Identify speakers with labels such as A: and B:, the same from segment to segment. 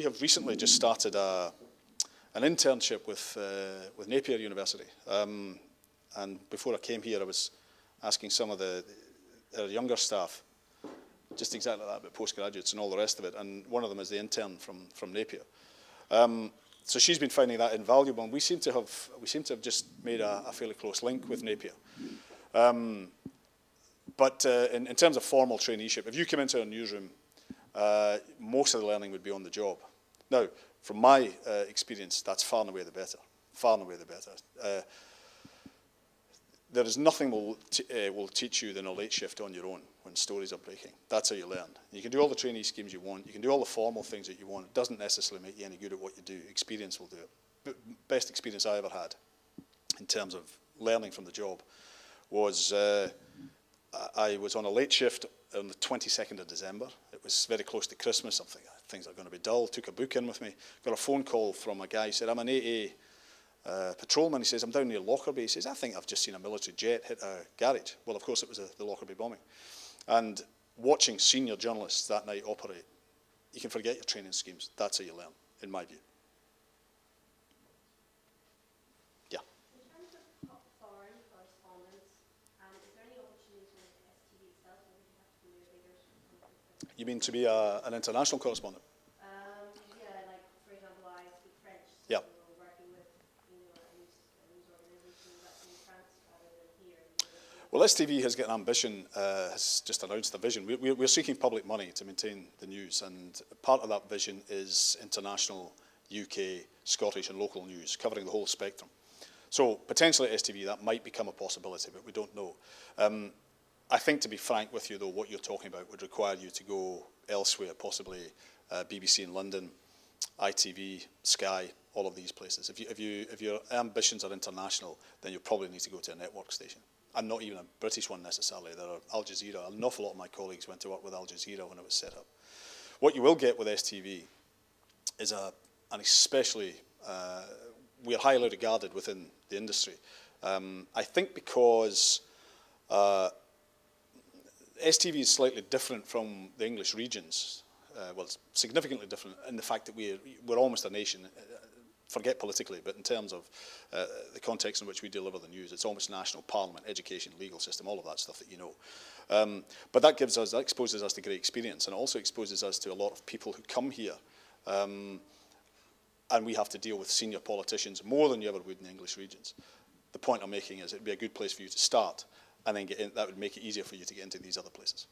A: we have recently just started an internship with Napier University. And before I came here, I was asking some of their younger staff, just exactly that, about postgraduates and all the rest of it. And one of them is the intern from Napier. So she's been finding that invaluable, and we seem to have just made a fairly close link with Napier. But in terms of formal traineeship, if you come into a newsroom, most of the learning would be on the job. Now, from my experience, that's far and away the better. Far and away the better. There is nothing will teach you than a late shift on your own when stories are breaking. That's how you learn. You can do all the trainee schemes you want. You can do all the formal things that you want. It doesn't necessarily make you any good at what you do. Experience will do it. The best experience I ever had in terms of learning from the job was I was on a late shift on the 22nd of December. It was very close to Christmas. I think things are going to be dull. Took a book in with me. Got a phone call from a guy. He said, I'm an AA patrolman. He says, I'm down near Lockerbie. He says, I think I've just seen a military jet hit a garage. Well, of course, it was the Lockerbie bombing. And watching senior journalists that night operate, you can forget your training schemes. That's how you learn, in my view. Yeah.
B: In terms of foreign correspondence, is there any opportunity with STV itself, or would you have to do a bigger?
A: You mean to be an international correspondent?
B: Yeah, like, for example, I speak French. So
A: yeah.
B: We're working with a news organization that's in France rather than here.
A: Well, STV has got an ambition, has just announced a vision. We're seeking public money to maintain the news, and part of that vision is international, UK, Scottish and local news, covering the whole spectrum. So potentially at STV that might become a possibility, but we don't know. I think, to be frank with you though, what you're talking about would require you to go elsewhere, possibly BBC in London, ITV, Sky, all of these places. If your ambitions are international, then you probably need to go to a network station. And not even a British one necessarily. There are Al Jazeera. An awful lot of my colleagues went to work with Al Jazeera when it was set up. What you will get with STV is and especially, we are highly regarded within the industry. I think because STV is slightly different from the English regions. Well, it's significantly different in the fact that we're almost a nation. Forget politically, but in terms of the context in which we deliver the news, it's almost national: parliament, education, legal system, all of that stuff that you know. But that exposes us to great experience, and it also exposes us to a lot of people who come here, and we have to deal with senior politicians more than you ever would in the English regions. The point I'm making is it'd be a good place for you to start, and then get in. That would make it easier for you to get into these other places.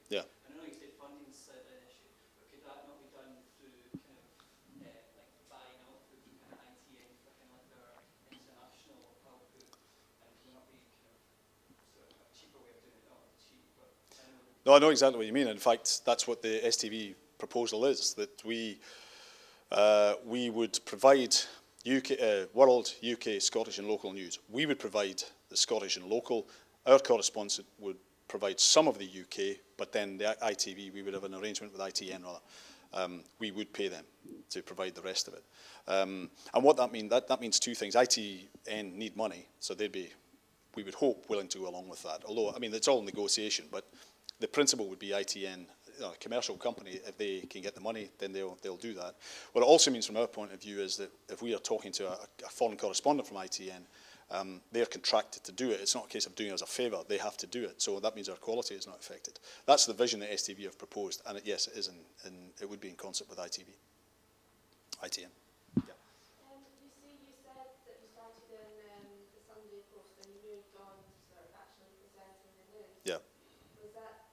A: Yeah.
C: And I know you said funding is slightly an issue, but could that not be done through kind of like buying out through kind of ITN for kind of like their international output, and can not be kind of sort of a cheaper way of doing it? Not cheap, but
A: no, I know exactly what you mean. In fact, that's what the STV proposal is, that we would provide world, UK, Scottish and local news. We would provide the Scottish and local. Our correspondent would provide some of the UK, but then the ITV, we would have an arrangement with ITN rather. We would pay them to provide the rest of it. And what that means, that means two things. ITN need money, so they'd be, we would hope, willing to go along with that. Although, I mean, it's all negotiation, but the principle would be ITN, a commercial company, if they can get the money, then they'll do that. What it also means from our point of view is that if we are talking to a foreign correspondent from ITN, they're contracted to do it. It's not a case of doing us a favour. They have to do it. So that means our quality is not affected. That's the vision that STV have proposed. And yes, it is it would be in concert with ITN. Yeah.
B: You said that you started in the Sunday Post and you moved on to sort of actually presenting the news.
A: Yeah.
B: Was that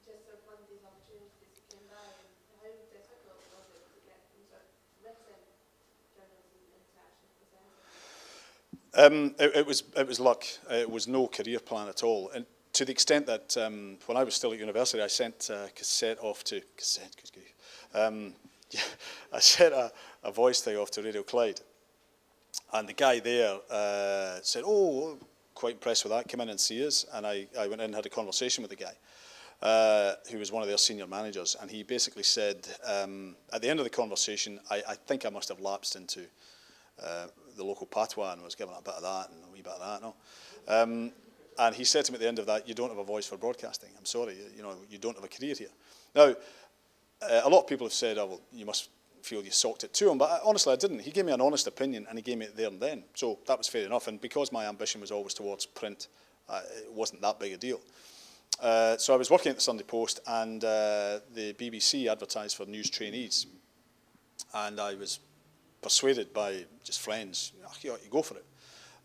B: just sort of one of these opportunities that came by, and how difficult was it to get from sort of written journalism into actually presenting?
A: It was luck. It was no career plan at all. And to the extent that when I was still at university, I sent a cassette off to I sent a voice thing off to Radio Clyde, and the guy there said, "Oh, quite impressed with that. Come in and see us." And I went in and had a conversation with the guy, who was one of their senior managers, and he basically said, at the end of the conversation, I think I must have lapsed into the local patois and was given a bit of that and a wee bit of that. No? And he said to me at the end of that, you don't have a voice for broadcasting. I'm sorry, you don't have a career here. Now, a lot of people have said, oh, well, you must feel you socked it to him, but honestly, I didn't. He gave me an honest opinion, and he gave me it there and then. So that was fair enough, and because my ambition was always towards print, it wasn't that big a deal. So I was working at the Sunday Post, and the BBC advertised for news trainees, and I was persuaded by just friends, you ought to go for it.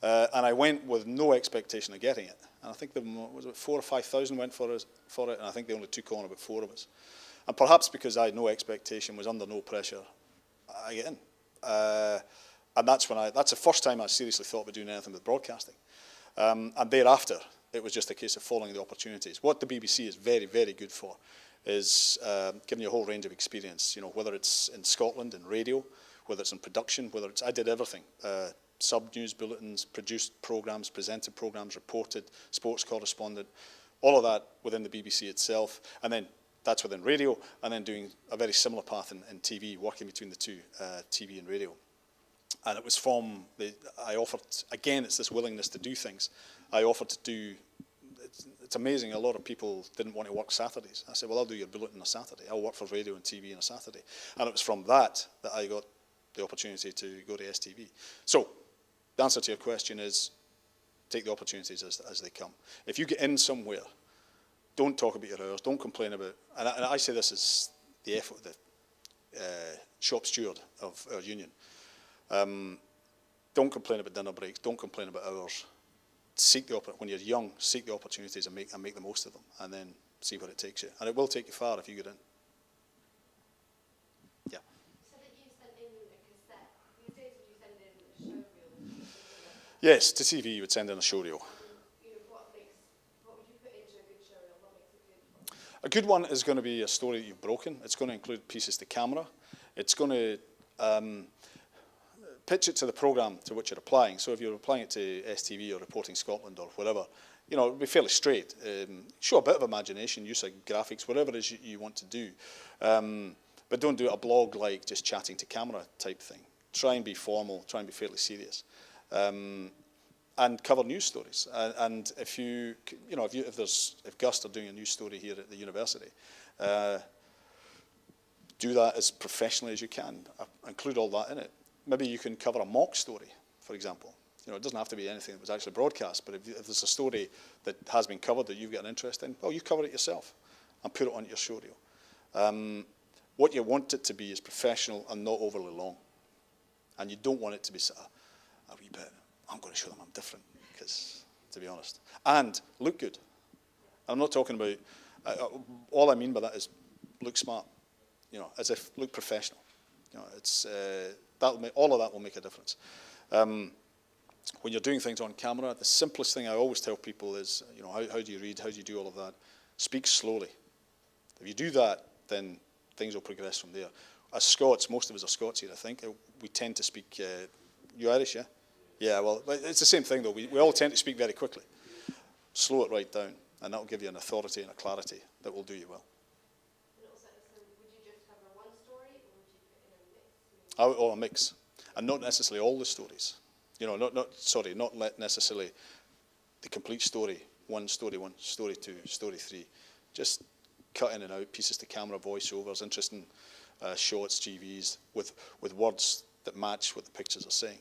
A: And I went with no expectation of getting it. And I think there was it 4,000 or 5,000 went for it, and I think they only took on about 4 of us. And perhaps because I had no expectation, was under no pressure, I get in. And that's the first time I seriously thought about doing anything with broadcasting. And thereafter, it was just a case of following the opportunities. What the BBC is very, very good for is giving you a whole range of experience, whether it's in Scotland, in radio, whether it's in production, I did everything. Sub-news bulletins, produced programmes, presented programmes, reported, sports correspondent, all of that within the BBC itself. And then that's within radio, and then doing a very similar path in TV, working between the two, TV and radio. And it was I offered, again, it's this willingness to do things. I offered to do, it's amazing, a lot of people didn't want to work Saturdays. I said, well, I'll do your bulletin on a Saturday. I'll work for radio and TV on a Saturday. And it was from that I got the opportunity to go to STV. So, the answer to your question is, take the opportunities as they come. If you get in somewhere, don't talk about your hours, don't complain about, and I say this as the shop steward of our union. Don't complain about dinner breaks, don't complain about hours. When you're young, seek the opportunities and make the most of them, and then see where it takes you. And it will take you far if you get in. Yeah.
B: So that you sent in a cassette. These days, would you send in a show reel?
A: Yes, to TV you would send in a show reel.
B: What would you put into a good show reel? What makes it good?
A: A good one is going to be a story that you've broken. It's going to include pieces to camera. It's going to pitch it to the programme to which you're applying. So if you're applying it to STV or Reporting Scotland or whatever, it'll be fairly straight. Show a bit of imagination, use of graphics, whatever it is you want to do. But don't do it a blog like just chatting to camera type thing. Try and be formal, try and be fairly serious. And cover news stories. And if Gust are doing a news story here at the university, do that as professionally as you can. Include all that in it. Maybe you can cover a mock story, for example. It doesn't have to be anything that was actually broadcast, but if there's a story that has been covered that you've got an interest in, well, you cover it yourself and put it on your show reel. What you want it to be is professional and not overly long. And you don't want it to be a wee bit, I'm going to show them I'm different, because, to be honest. And look good. I'm not talking about, all I mean by that is look smart, as if look professional. All of that will make a difference. When you're doing things on camera, the simplest thing I always tell people is, how do you read, how do you do all of that? Speak slowly. If you do that, then things will progress from there. As Scots, most of us are Scots here, I think, we tend to speak, you Irish, yeah? Yeah, well, it's the same thing though, we all tend to speak very quickly. Slow it right down, and that'll give you an authority and a clarity that will do you well.
B: And also, would you just cover one story, or would you put in a mix?
A: A mix, and not necessarily all the stories. Not necessarily the complete story. One, story two, story three. Just cut in and out, pieces to camera, voiceovers, interesting shots, GVs, with words that match what the pictures are saying.